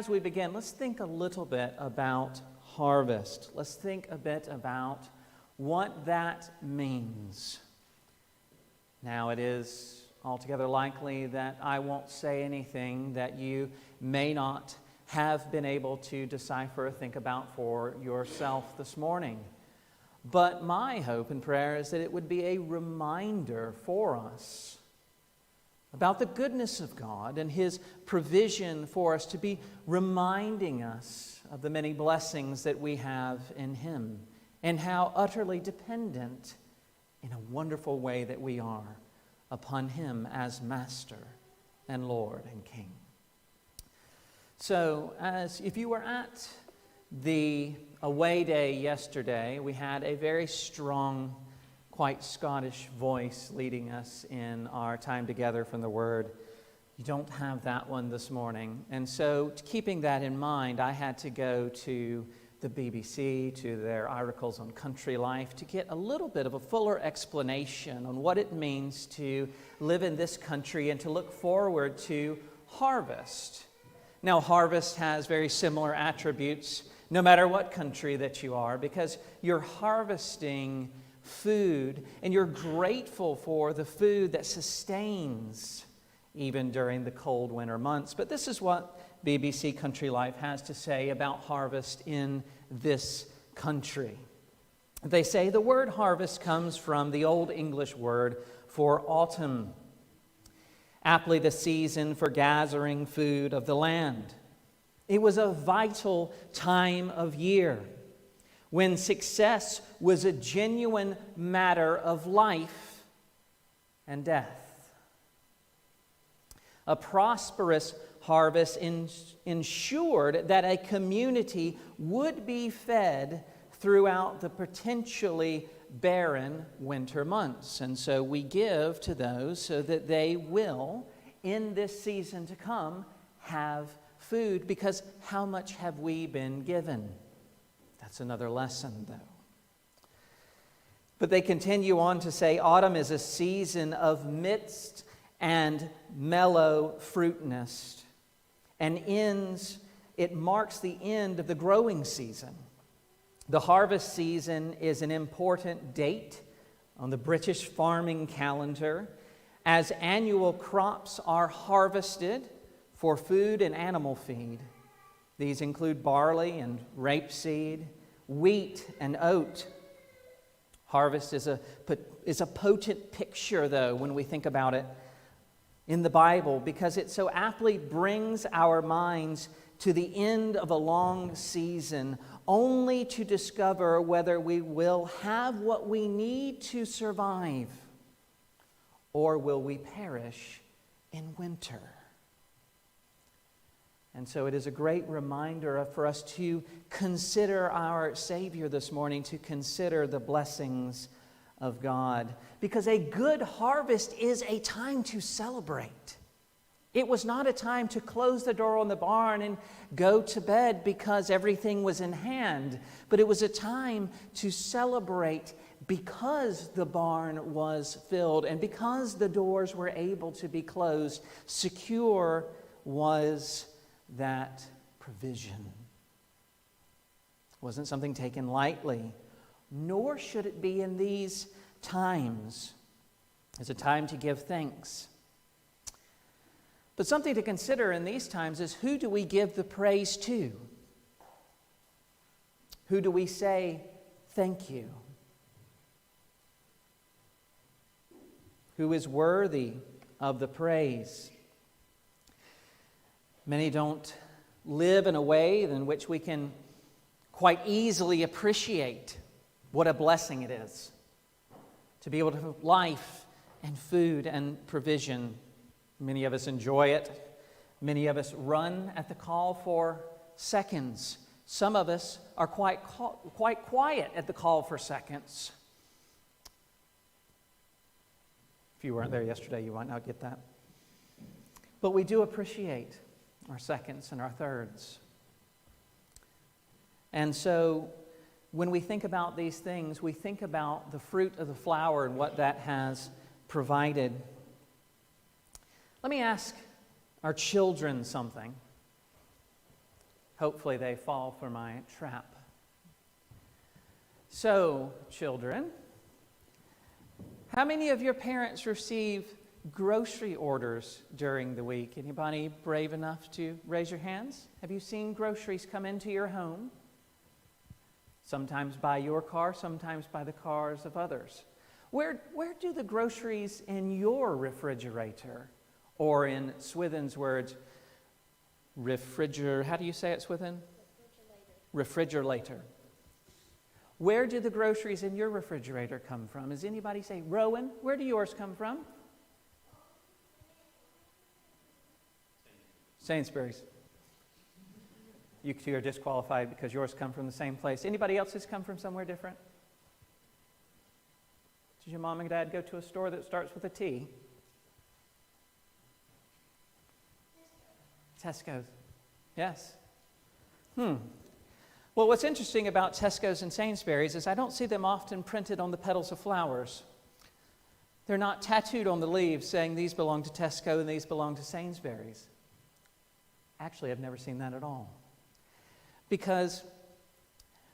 as we begin, let's think a little bit about harvest. Let's think a bit about what that means. Now, it is altogether likely that I won't say anything that you may not have been able to decipher or think about for yourself this morning. But my hope and prayer is that it would be a reminder for us about the goodness of God and His provision for us, to be reminding us of the many blessings that we have in Him and how utterly dependent in a wonderful way that we are upon Him as Master and Lord and King. So, if you were at the away day yesterday, we had a very strong, quite Scottish voice leading us in our time together from the Word. You don't have that one this morning. And so, keeping that in mind, I had to go to the BBC, to their articles on country life, to get a little bit of a fuller explanation on what it means to live in this country and to look forward to harvest. Now, harvest has very similar attributes no matter what country that you are, because you're harvesting food and you're grateful for the food that sustains even during the cold winter months. But this is what BBC Country Life has to say about harvest in this country. They say the word harvest comes from the Old English word for autumn, aptly the season for gathering food of the land. It was a vital time of year when success was a genuine matter of life and death. A prosperous harvest ensured that a community would be fed throughout the potentially barren winter months. And so we give to those so that they will, in this season to come, have food, because how much have we been given? That's another lesson, though. But they continue on to say autumn is a season of midst and mellow fruitness, and it marks the end of the growing season. The harvest season is an important date on the British farming calendar, as annual crops are harvested for food and animal feed. These include barley and rapeseed, wheat and oat. Harvest is a potent picture, though, when we think about it in the Bible, because it so aptly brings our minds to the end of a long season, only to discover whether we will have what we need to survive, or will we perish in winter. And so it is a great reminder for us to consider our Savior this morning, to consider the blessings of God. Because a good harvest is a time to celebrate. It was not a time to close the door on the barn and go to bed because everything was in hand, but it was a time to celebrate because the barn was filled and because the doors were able to be closed. Secure was that provision. It wasn't something taken lightly, nor should it be in these times. It's a time to give thanks. But something to consider in these times is, who do we give the praise to? Who do we say thank you? Who is worthy of the praise? Many don't live in a way in which we can quite easily appreciate what a blessing it is to be able to have life and food and provision. Many of us enjoy it. Many of us run at the call for seconds. Some of us are quite quiet at the call for seconds. If you weren't there yesterday, you might not get that. But we do appreciate our seconds and our thirds. And so when we think about these things, we think about the fruit of the flower and what that has provided. Let me ask our children something. Hopefully they fall for my trap. So, children, how many of your parents receive grocery orders during the week? Anybody brave enough to raise your hands? Have you seen groceries come into your home? Sometimes by your car, sometimes by the cars of others. Where do the groceries in your refrigerator, or in Swithin's words, how do you say it, Swithin? Refrigerator. Where do the groceries in your refrigerator come from? Does anybody say, Rowan, where do yours come from? Sainsbury's. You two are disqualified because yours come from the same place. Anybody else's come from somewhere different? Does your mom and dad go to a store that starts with a T? Tesco's. Yes. Well, what's interesting about Tesco's and Sainsbury's is I don't see them often printed on the petals of flowers. They're not tattooed on the leaves saying these belong to Tesco and these belong to Sainsbury's. Actually, I've never seen that at all. Because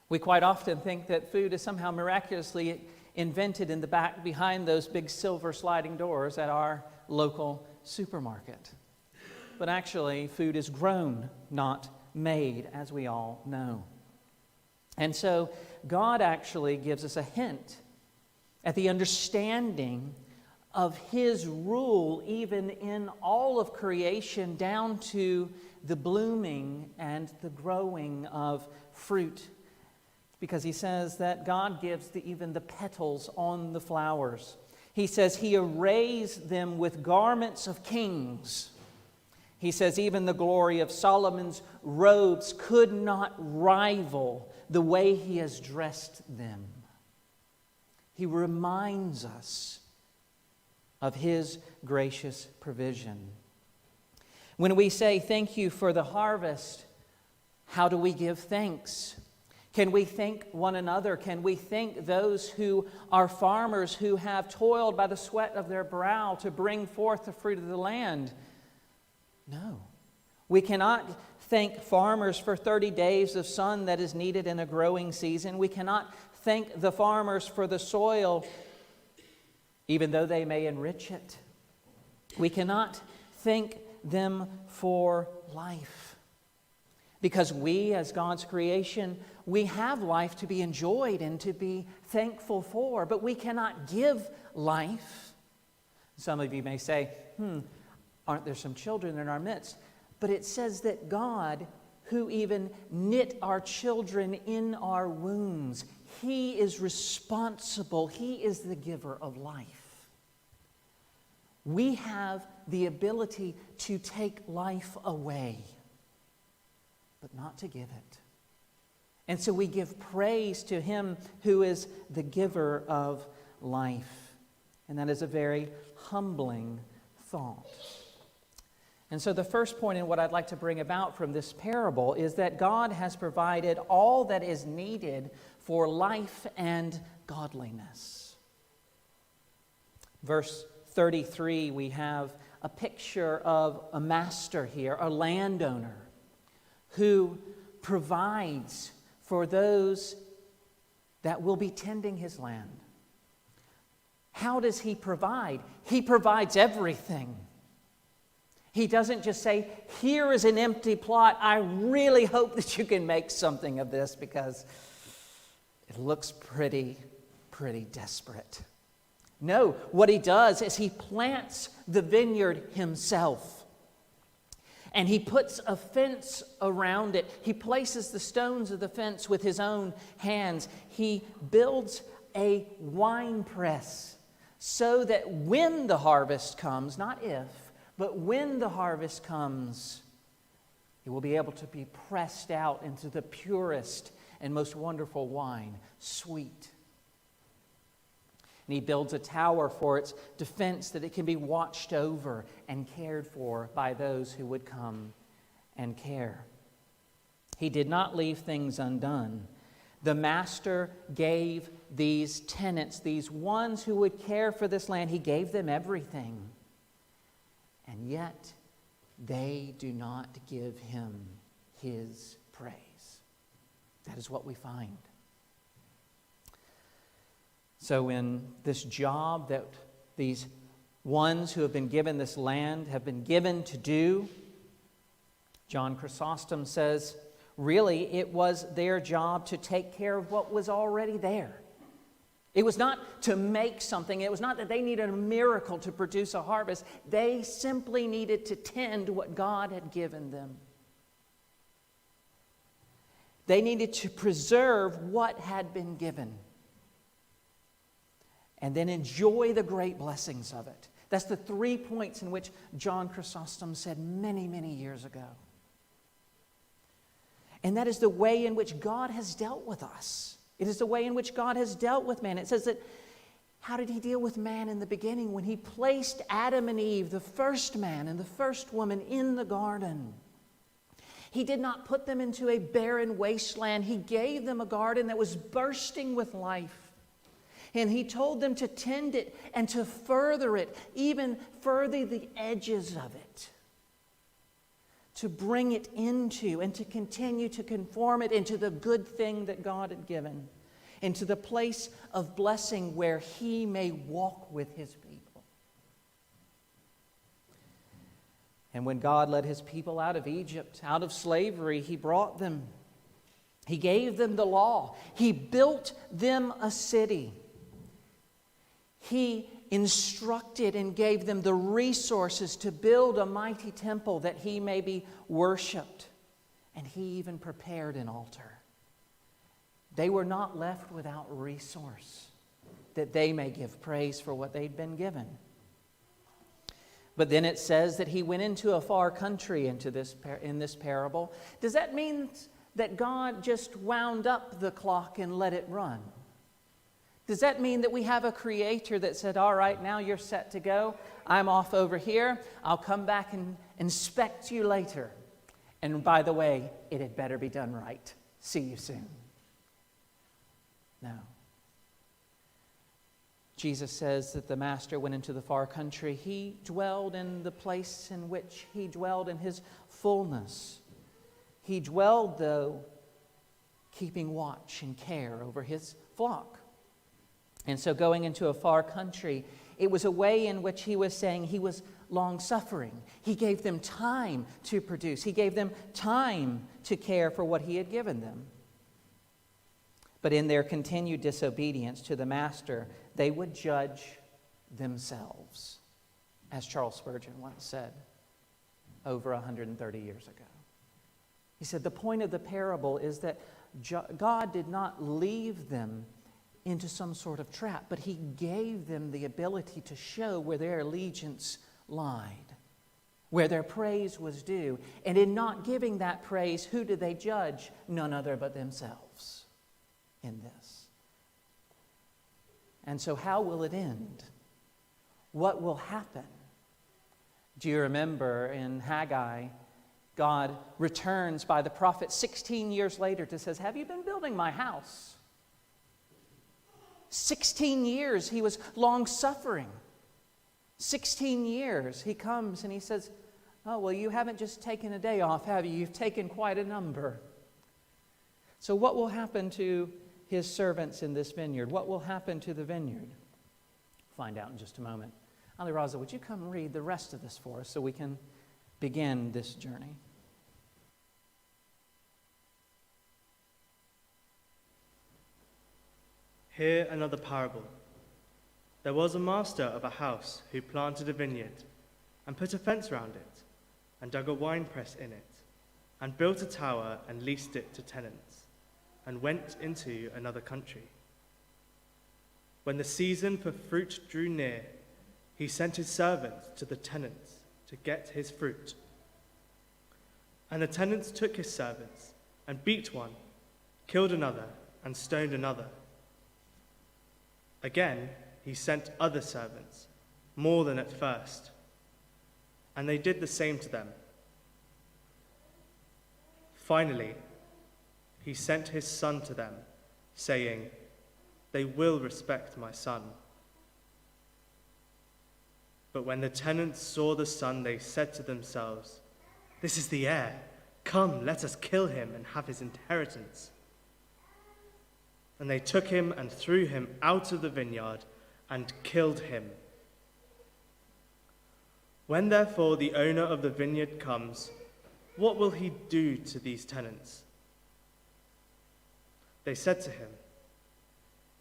we quite often think that food is somehow miraculously invented in the back behind those big silver sliding doors at our local supermarket. But actually, food is grown, not made, as we all know. And so, God actually gives us a hint at the understanding of His rule even in all of creation, down to the blooming and the growing of fruit. Because He says that God gives even the petals on the flowers. He says He arrays them with garments of kings. He says even the glory of Solomon's robes could not rival the way He has dressed them. He reminds us of His gracious provision. When we say thank you for the harvest, how do we give thanks? Can we thank one another? Can we thank those who are farmers who have toiled by the sweat of their brow to bring forth the fruit of the land? No. We cannot thank farmers for 30 days of sun that is needed in a growing season. We cannot thank the farmers for the soil, even though they may enrich it. We cannot thank them for life. Because we, as God's creation, we have life to be enjoyed and to be thankful for, but we cannot give life. Some of you may say, aren't there some children in our midst? But it says that God, who even knit our children in our wombs, He is responsible. He is the giver of life. We have the ability to take life away, but not to give it. And so we give praise to Him who is the giver of life. And that is a very humbling thought. And so the first point in what I'd like to bring about from this parable is that God has provided all that is needed for life and godliness. Verse 33, we have a picture of a master here, a landowner, who provides for those that will be tending his land. How does he provide? He provides everything. He doesn't just say, here is an empty plot. I really hope that you can make something of this because it looks pretty desperate. No, what he does is he plants the vineyard himself. And he puts a fence around it. He places the stones of the fence with his own hands. He builds a wine press so that when the harvest comes, not if, but when the harvest comes, it will be able to be pressed out into the purest and most wonderful wine, sweet. And he builds a tower for its defense that it can be watched over and cared for by those who would come and care. He did not leave things undone. The master gave these tenants, these ones who would care for this land, he gave them everything. And yet, they do not give him his praise. That is what we find. So in this job that these ones who have been given this land have been given to do, John Chrysostom says, really, it was their job to take care of what was already there. It was not to make something. It was not that they needed a miracle to produce a harvest. They simply needed to tend what God had given them. They needed to preserve what had been given and then enjoy the great blessings of it. That's the 3 points in which John Chrysostom said many, many years ago. And that is the way in which God has dealt with us. It is the way in which God has dealt with man. It says that, how did he deal with man in the beginning? When he placed Adam and Eve, the first man and the first woman, in the garden. He did not put them into a barren wasteland. He gave them a garden that was bursting with life. And he told them to tend it and to further it, even further the edges of it. To bring it into and to continue to conform it into the good thing that God had given, into the place of blessing where he may walk with his people. And when God led his people out of Egypt, out of slavery, he brought them. He gave them the law. He built them a city. He instructed and gave them the resources to build a mighty temple that he may be worshipped. And he even prepared an altar. They were not left without resource, that they may give praise for what they'd been given. But then it says that he went into a far country in this parable. Does that mean that God just wound up the clock and let it run? Does that mean that we have a creator that said, all right, now you're set to go. I'm off over here. I'll come back and inspect you later. And by the way, it had better be done right. See you soon. No. Jesus says that the master went into the far country. He dwelled in the place in which he dwelled in his fullness. He dwelled, though, keeping watch and care over his flock. And so going into a far country, it was a way in which he was saying he was long-suffering. He gave them time to produce. He gave them time to care for what he had given them. But in their continued disobedience to the master, they would judge themselves, as Charles Spurgeon once said over 130 years ago. He said the point of the parable is that God did not leave them into some sort of trap, but he gave them the ability to show where their allegiance lied, where their praise was due. And in not giving that praise, who did they judge? None other but themselves in this. And so how will it end? What will happen? Do you remember in Haggai, God returns by the prophet 16 years later to says, have you been building my house? 16 years he was long-suffering. 16 years he comes and he says, oh, well, you haven't just taken a day off, have you? You've taken quite a number. So what will happen to his servants in this vineyard? What will happen to the vineyard? Find out in just a moment. Ali Raza, would you come read the rest of this for us so we can begin this journey? Hear another parable. There was a master of a house who planted a vineyard and put a fence round it and dug a winepress in it and built a tower and leased it to tenants and went into another country. When the season for fruit drew near, he sent his servants to the tenants to get his fruit. And the tenants took his servants and beat one, killed another, and stoned another. Again, he sent other servants, more than at first, and they did the same to them. Finally, he sent his son to them, saying, they will respect my son. But when the tenants saw the son, they said to themselves, this is the heir. "Come, let us kill him and have his inheritance." And they took him and threw him out of the vineyard and killed him. When therefore the owner of the vineyard comes, what will he do to these tenants? They said to him,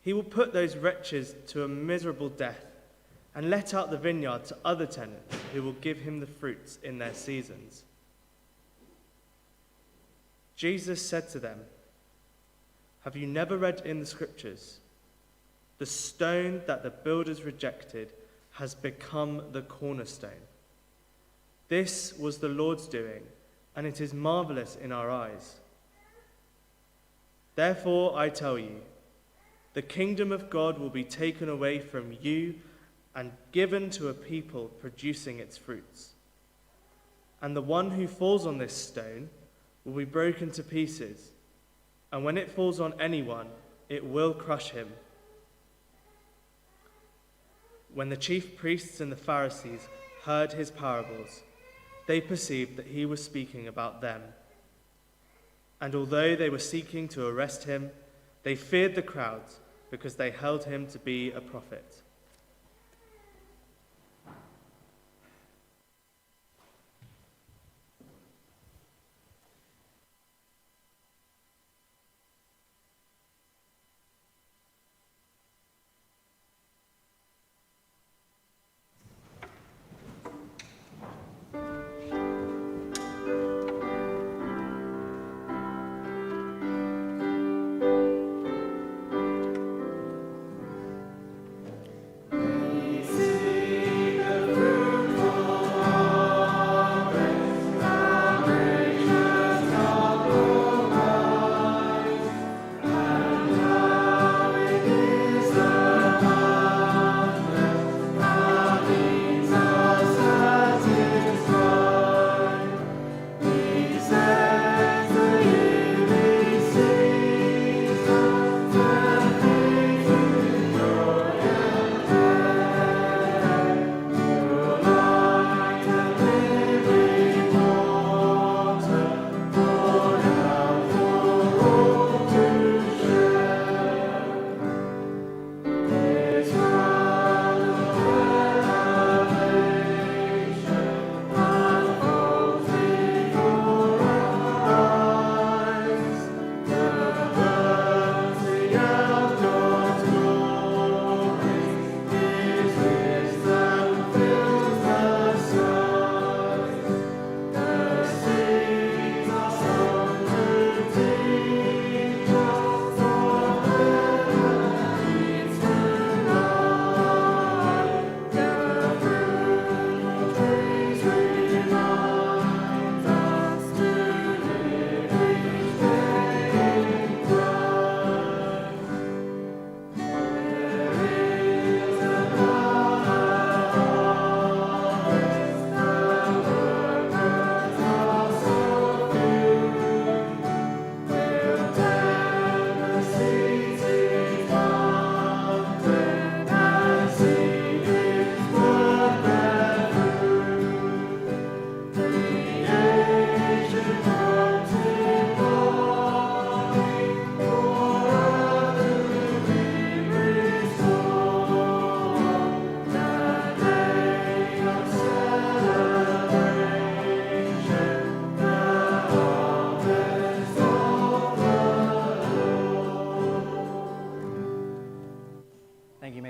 "He will put those wretches to a miserable death and let out the vineyard to other tenants who will give him the fruits in their seasons." Jesus said to them, "Have you never read in the scriptures, 'The stone that the builders rejected has become the cornerstone'? This was the Lord's doing, and it is marvelous in our eyes. Therefore I tell you, the kingdom of God will be taken away from you and given to a people producing its fruits. And the one who falls on this stone will be broken to pieces, and when it falls on anyone, it will crush him." When the chief priests and the Pharisees heard his parables, they perceived that he was speaking about them. And although they were seeking to arrest him, they feared the crowds because they held him to be a prophet.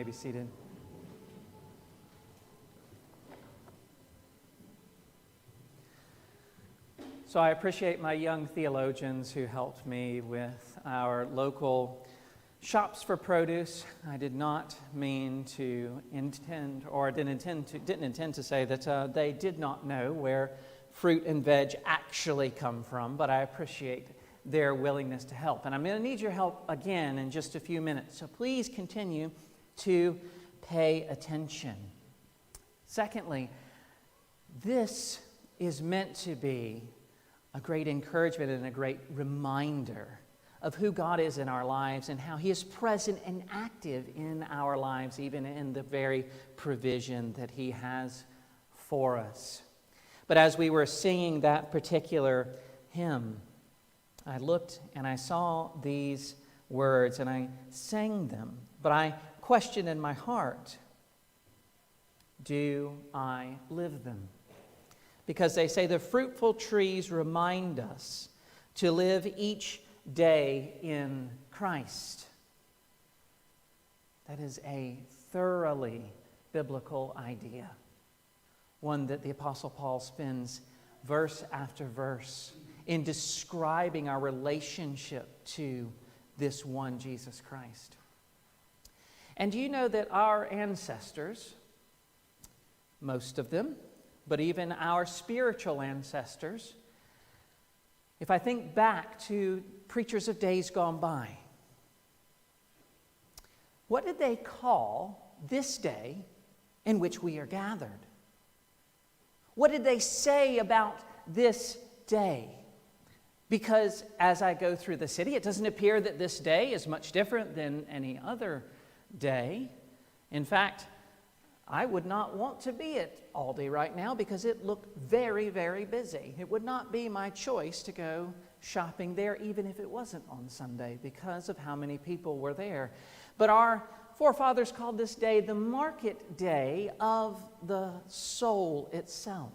Be seated. So I appreciate my young theologians who helped me with our local shops for produce. I did not mean to intend, or didn't intend to say that they did not know where fruit and veg actually come from, but I appreciate their willingness to help. And I'm going to need your help again in just a few minutes. So please continue to pay attention. Secondly, this is meant to be a great encouragement and a great reminder of who God is in our lives and how He is present and active in our lives, even in the very provision that He has for us. But as we were singing that particular hymn, I looked and I saw these words and I sang them, but I questioned in my heart, do I live them? Because they say the fruitful trees remind us to live each day in Christ. That is a thoroughly biblical idea, one that the Apostle Paul spends verse after verse in describing our relationship to this one Jesus Christ. And do you know that our ancestors, most of them, but even our spiritual ancestors, if I think back to preachers of days gone by, what did they call this day in which we are gathered? What did they say about this day? Because as I go through the city, it doesn't appear that this day is much different than any other day. In fact, I would not want to be at Aldi right now because it looked very, very busy. It would not be my choice to go shopping there, even if it wasn't on Sunday, because of how many people were there. But our forefathers called this day the market day of the soul itself.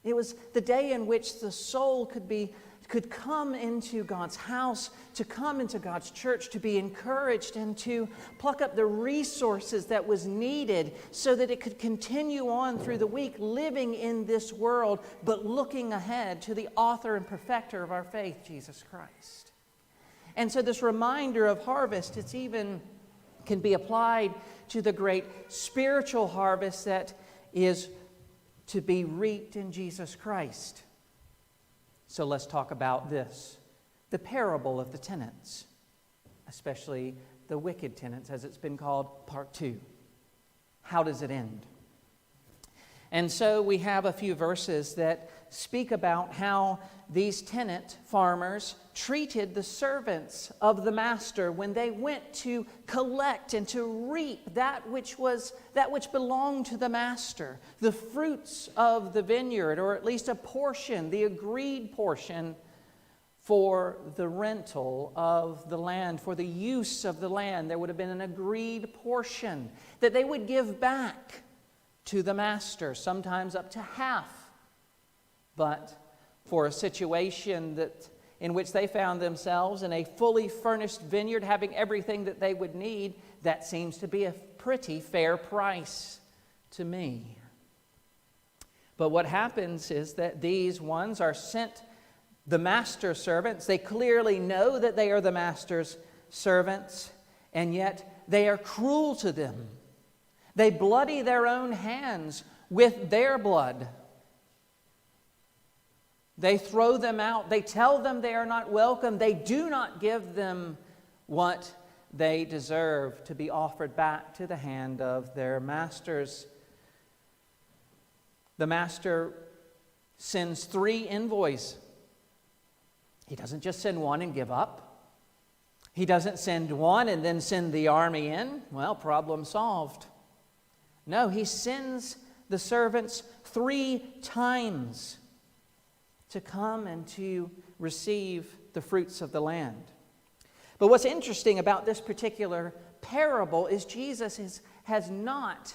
It was the day in which the soul could come into God's house, to come into God's church, to be encouraged and to pluck up the resources that was needed so that it could continue on through the week living in this world, but looking ahead to the author and perfecter of our faith, Jesus Christ. And so this reminder of harvest, it's even can be applied to the great spiritual harvest that is to be reaped in Jesus Christ. So let's talk about this, the parable of the tenants, especially the wicked tenants, as it's been called, part 2. How does it end? And so we have a few verses that speak about how these tenant farmers treated the servants of the master when they went to collect and to reap that which belonged to the master, the fruits of the vineyard, or at least a portion, the agreed portion for the rental of the land, for the use of the land. There would have been an agreed portion that they would give back to the master, sometimes up to half. But for a situation in which they found themselves in a fully furnished vineyard, having everything that they would need, that seems to be a pretty fair price to me. But what happens is that these ones are sent, the master servants. They clearly know that they are the master's servants, and yet they are cruel to them. They bloody their own hands with their blood. They throw them out. They tell them they are not welcome. They do not give them what they deserve to be offered back to the hand of their masters. The master sends 3 envoys. He doesn't just send one and give up. He doesn't send one and then send the army in. Well, problem solved. No, he sends the servants 3 times to come and to receive the fruits of the land. But what's interesting about this particular parable is Jesus has not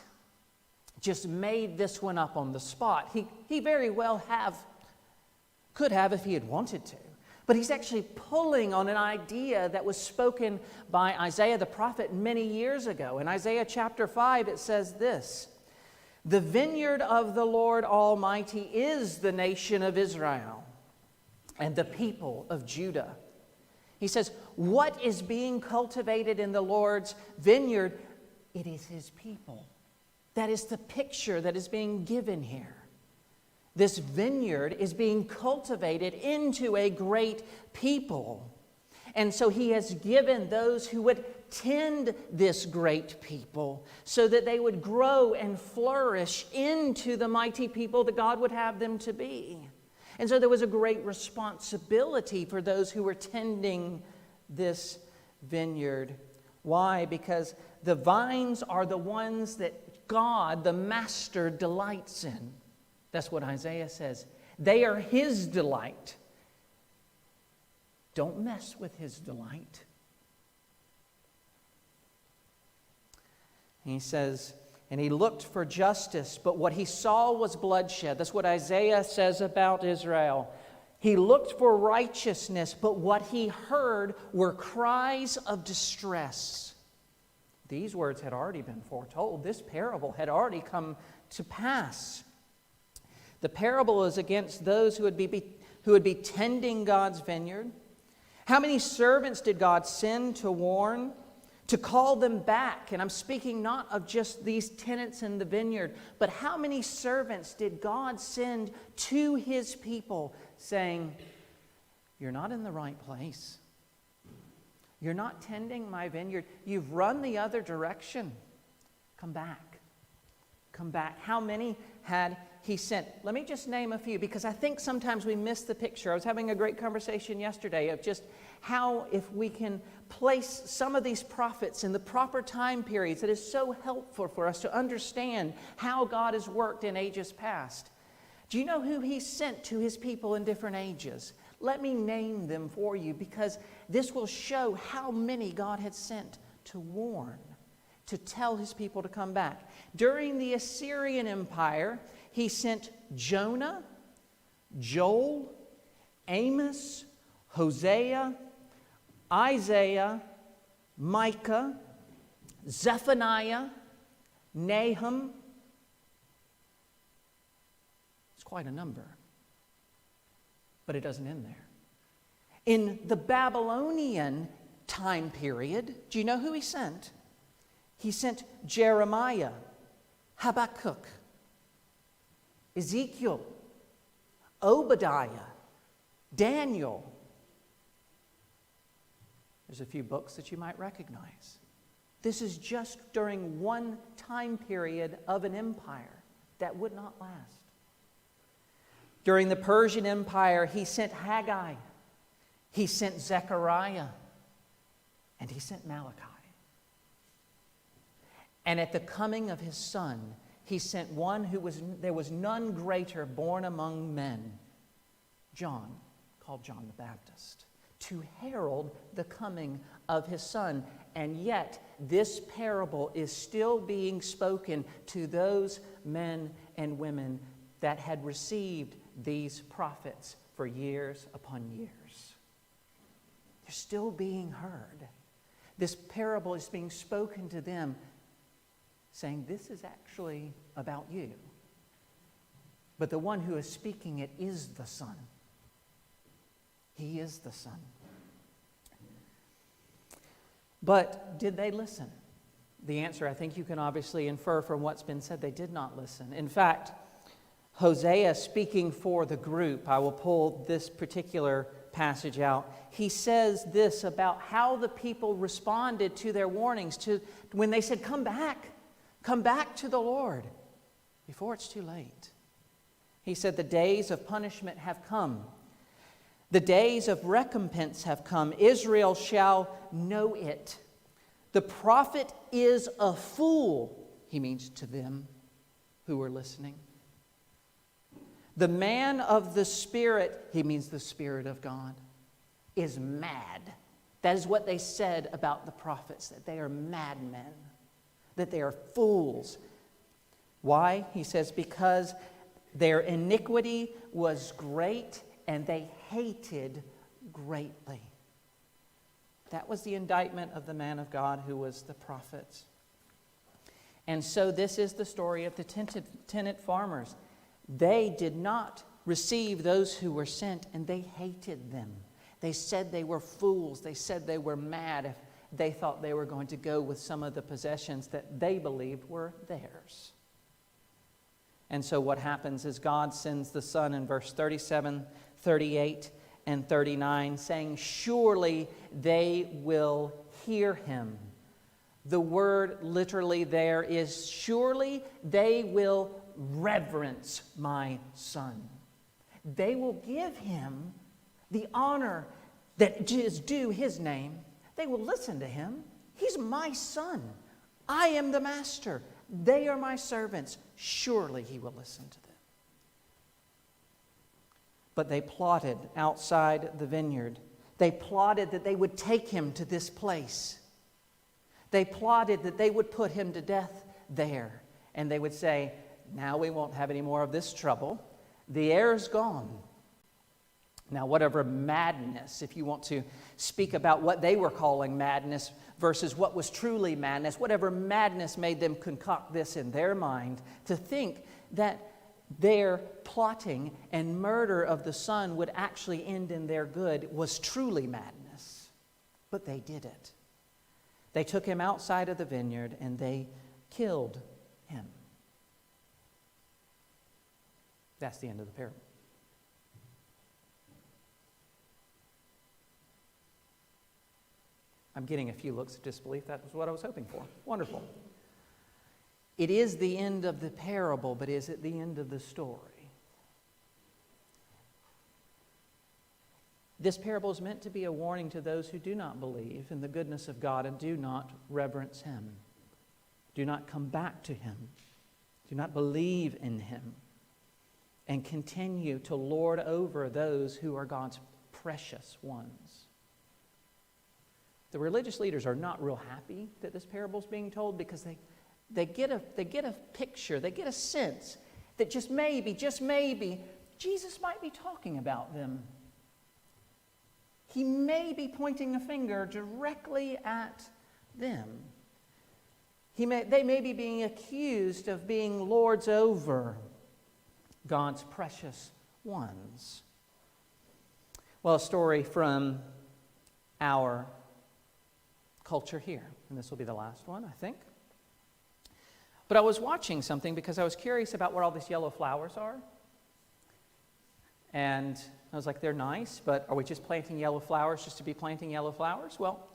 just made this one up on the spot. He very well could have if he had wanted to. But he's actually pulling on an idea that was spoken by Isaiah the prophet many years ago. In Isaiah chapter 5, it says this: "The vineyard of the Lord Almighty is the nation of Israel and the people of Judah." He says, what is being cultivated in the Lord's vineyard? It is his people. That is the picture that is being given here. This vineyard is being cultivated into a great people. And so he has given those who would tend this great people so that they would grow and flourish into the mighty people that God would have them to be. And so there was a great responsibility for those who were tending this vineyard. Why? Because the vines are the ones that God, the master, delights in. That's what Isaiah says. They are his delight. Don't mess with his delight. And he says, and he looked for justice, but what he saw was bloodshed. That's what Isaiah says about Israel. He looked for righteousness, but what he heard were cries of distress. These words had already been foretold. This parable had already come to pass. The parable is against those who would be tending God's vineyard. How many servants did God send to warn, to call them back? And I'm speaking not of just these tenants in the vineyard, but how many servants did God send to his people saying, you're not in the right place. You're not tending my vineyard. You've run the other direction. Come back. Come back. How many had he sent? Let me just name a few, because I think sometimes we miss the picture. I was having a great conversation yesterday of just how, if we can place some of these prophets in the proper time periods, it is so helpful for us to understand how God has worked in ages past. Do you know who he sent to his people in different ages? Let me name them for you, because this will show how many God had sent to warn, to tell his people to come back. During the Assyrian Empire, he sent Jonah, Joel, Amos, Hosea, Isaiah, Micah, Zephaniah, Nahum. It's quite a number. But it doesn't end there. In the Babylonian time period, do you know who he sent? He sent Jeremiah, Habakkuk, Ezekiel, Obadiah, Daniel. There's a few books that you might recognize. This is just during one time period of an empire that would not last. During the Persian Empire, he sent Haggai, he sent Zechariah, and he sent Malachi. And at the coming of his son, he sent one there was none greater born among men, John, called John the Baptist, to herald the coming of his son. And yet, this parable is still being spoken to those men and women that had received these prophets for years upon years. They're still being heard. This parable is being spoken to them, saying, this is actually about you. But the one who is speaking it is the Son. He is the Son. But did they listen? The answer, I think you can obviously infer from what's been said, they did not listen. In fact, Hosea, speaking for the group, I will pull this particular passage out. He says this about how the people responded to their warnings, to when they said, come back to the Lord before it's too late. He said, the days of punishment have come. The days of recompense have come. Israel shall know it. The prophet is a fool, he means to them who are listening. The man of the Spirit, he means the Spirit of God, is mad. That is what they said about the prophets, that they are madmen, that they are fools. Why? He says, because their iniquity was great and they hated greatly. That was the indictment of the man of God who was the prophet. And so this is the story of the tenant farmers. They did not receive those who were sent, and they hated them. They said they were fools. They said they were mad if they thought they were going to go with some of the possessions that they believed were theirs. And so what happens is God sends the Son in verse 37, 38, and 39, saying, surely they will hear him. The word literally there is, surely they will reverence my Son. They will give him the honor that is due his name. They will listen to him. He's my Son. I am the master. They are my servants. Surely he will listen to them. But they plotted outside the vineyard. They plotted that they would take him to this place. They plotted that they would put him to death there. And they would say, now we won't have any more of this trouble. The air's gone. Now, whatever madness, if you want to speak about what they were calling madness versus what was truly madness, whatever madness made them concoct this in their mind, to think that their plotting and murder of the Son would actually end in their good was truly madness. But they did it. They took him outside of the vineyard and they killed him. That's the end of the parable. I'm getting a few looks of disbelief. That was what I was hoping for. Wonderful. It is the end of the parable, but is it the end of the story? This parable is meant to be a warning to those who do not believe in the goodness of God and do not reverence Him. Do not come back to Him. Do not believe in Him. And continue to lord over those who are God's precious ones. The religious leaders are not real happy that this parable is being told because they get a picture, they get a sense that just maybe, Jesus might be talking about them. He may be pointing a finger directly at them. They may be being accused of being lords over God's precious ones. Well, a story from our culture here, and this will be the last one, I think. But I was watching something because I was curious about what all these yellow flowers are. And I was like, they're nice, but are we just planting yellow flowers just to be planting yellow flowers? Well,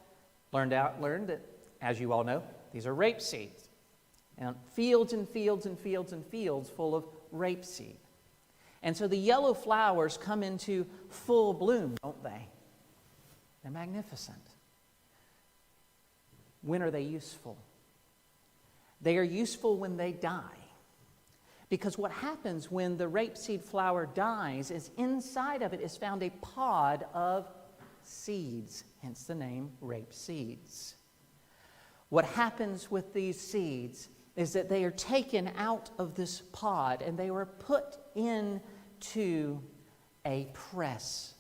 learned that, as you all know, these are rape seeds. And fields and fields and fields and fields full of rapeseed. And so the yellow flowers come into full bloom, don't they? They're magnificent. When are they useful? They are useful when they die. Because what happens when the rapeseed flower dies is inside of it is found a pod of seeds, hence the name rape seeds. What happens with these seeds is that they are taken out of this pod and they were put into a press.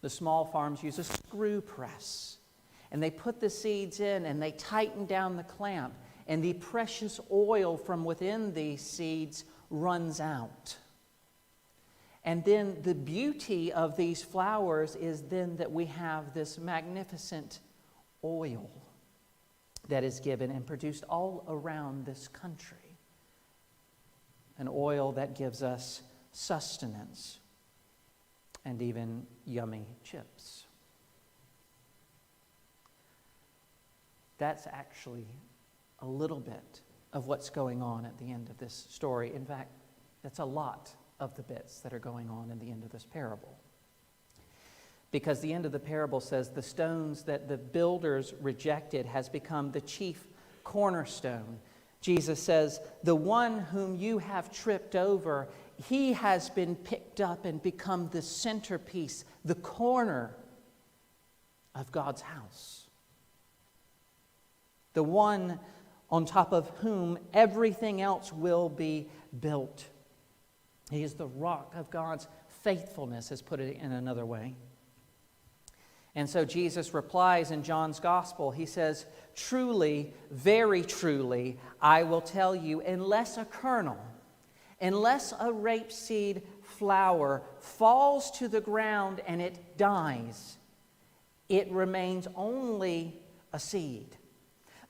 The small farms use a screw press. And they put the seeds in and they tighten down the clamp. And the precious oil from within these seeds runs out. And then the beauty of these flowers is then that we have this magnificent oil that is given and produced all around this country. An oil that gives us sustenance and even yummy chips. That's actually a little bit of what's going on at the end of this story. In fact, that's a lot of the bits that are going on in the end of this parable. Because the end of the parable says the stones that the builders rejected has become the chief cornerstone. Jesus says, the one whom you have tripped over, he has been picked up and become the centerpiece, the corner of God's house. The one on top of whom everything else will be built. He is the rock of God's faithfulness, as put it in another way. And so Jesus replies in John's Gospel. He says, truly, very truly, I will tell you, unless a kernel, unless a rapeseed flower falls to the ground and it dies, it remains only a seed.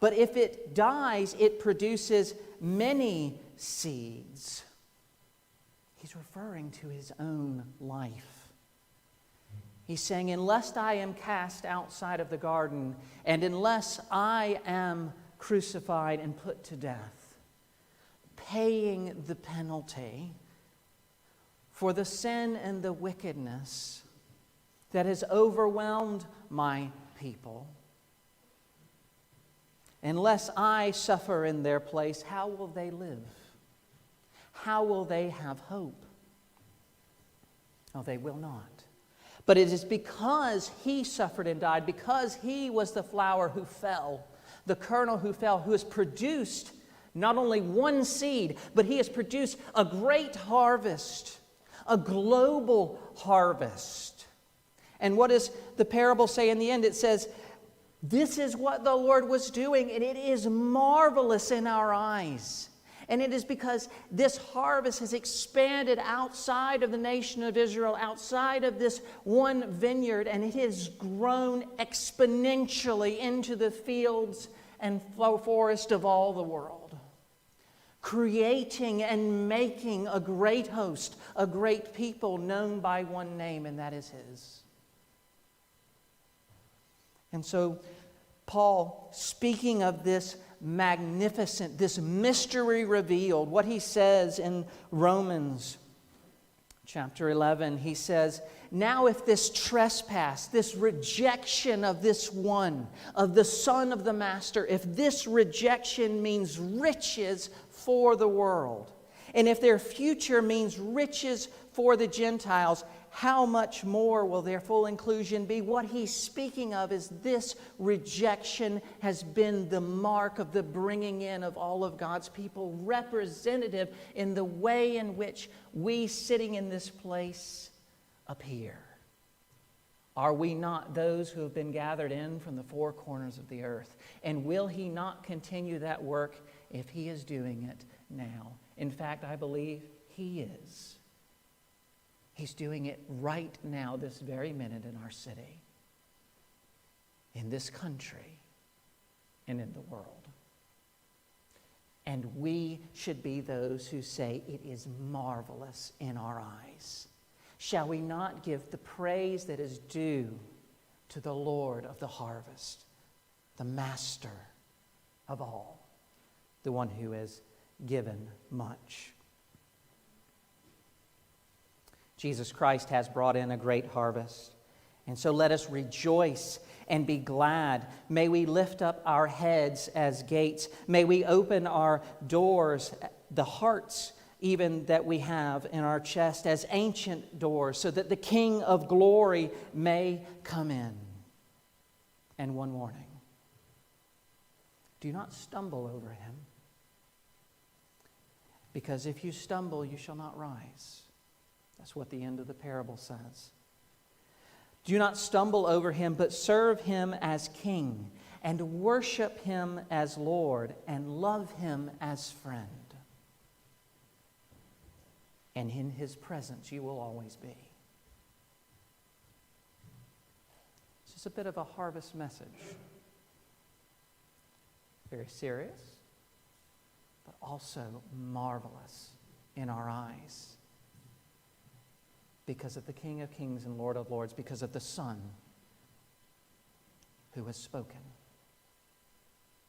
But if it dies, it produces many seeds. He's referring to his own life. He's saying, unless I am cast outside of the garden, and unless I am crucified and put to death, paying the penalty for the sin and the wickedness that has overwhelmed my people, unless I suffer in their place, how will they live? How will they have hope? Oh, they will not. But it is because he suffered and died, because he was the flower who fell, the kernel who fell, who has produced not only one seed, but he has produced a great harvest, a global harvest. And what does the parable say in the end? It says, this is what the Lord was doing, and it is marvelous in our eyes. And it is because this harvest has expanded outside of the nation of Israel, outside of this one vineyard, and it has grown exponentially into the fields and forest of all the world, creating and making a great host, a great people known by one name, and that is His. And so Paul, speaking of this magnificent, this mystery revealed, what he says in Romans chapter 11, he says, now if this trespass, this rejection of this one, of the Son of the Master, if this rejection means riches for the world, and if their future means riches for the Gentiles, how much more will their full inclusion be? What he's speaking of is this rejection has been the mark of the bringing in of all of God's people, representative in the way in which we sitting in this place appear. Are we not those who have been gathered in from the four corners of the earth? And will He not continue that work if He is doing it now? In fact, I believe He is. He's doing it right now, this very minute, in our city, in this country, and in the world. And we should be those who say, it is marvelous in our eyes. Shall we not give the praise that is due to the Lord of the harvest, the Master of all, the one who has given much? Jesus Christ has brought in a great harvest. And so let us rejoice and be glad. May we lift up our heads as gates. May we open our doors, the hearts even that we have in our chest, as ancient doors, so that the King of glory may come in. And one warning: do not stumble over Him, because if you stumble, you shall not rise. That's what the end of the parable says. Do not stumble over Him, but serve Him as King, and worship Him as Lord, and love Him as friend. And in His presence you will always be. This is a bit of a harvest message. Very serious, but also marvelous in our eyes. Because of the King of Kings and Lord of Lords, because of the Son who has spoken.